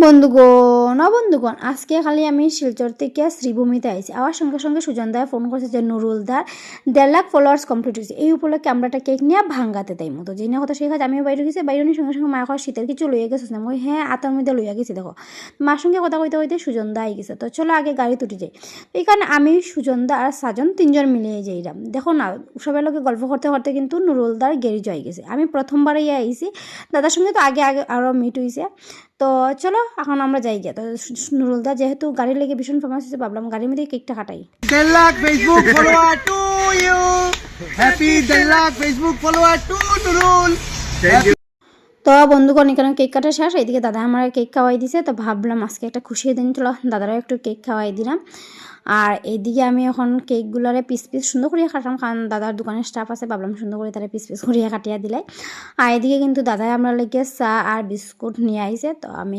বন্ধুগণ আজকে খালি আমি শিলচর থেকে শ্রীভূমিতে আইছি। আমার সঙ্গে সঙ্গে সুজন দায় ফোন করছে যে নুরুলদার 1.5 লাখ ফলোয়ার্স কমপ্লিট হয়েছে। এই উপলক্ষে আমরা একটা কেক নিয়ে ভাঙ্গাতে তাই মতো যে কথা সেই কাজ আমিও বাইরে গেছি। বাইরে সঙ্গে সঙ্গে মা কয় শীতের কিছু লইয়া গেছিস না? হ্যাঁ, আতার মধ্যে লইয়া গেছি। দেখো মার সঙ্গে কথা কইতে কইতে সুজন দা আই গেছে। তো চলো আগে গাড়ি তুটি যাই। এইখানে আমি সুজন দা আর সাজন 3 জন মিলিয়ে যাইলাম। দেখো না, সবাই লোকে গল্প করতে করতে কিন্তু নুরুলদার গ্যারেজ হয়ে গেছে। আমি প্রথমবারই আইছি, দাদার সঙ্গে তো আগে আগে আরও মিট হয়েছে। তো চলো এখন আমরা যাই গিয়া। তো নুরুলদা যেহেতু গাড়ি লেগে ভীষণ ফেমাস হয়েছে, ভাবলাম গাড়ির মধ্যে কেকটা কাটাই। 1.5 lakh Facebook follower to you, happy 1.5 lakh Facebook follower to Nurul. তো বন্ধুগণ এখানে কেক কাটা শেষ, এইদিকে দাদা আমার কেক খাওয়াই দিছে। তো ভাবলাম আজকে একটা খুশির দিন, চলো দাদারও একটু কেক খাওয়াই দিলাম। আর এইদিকে আমি এখন কেকগুলারে পিস পিস সুন্দর করিয়া কাটলাম, কারণ দাদার দোকানের স্টাফ আছে, ভাবলাম সুন্দর করে তারা পিস পিস করিয়া কাটিয়া দিলাই। আর এদিকে কিন্তু দাদাই আমরা লেগে চা আর বিস্কুট নিয়ে আইছে। তো আমি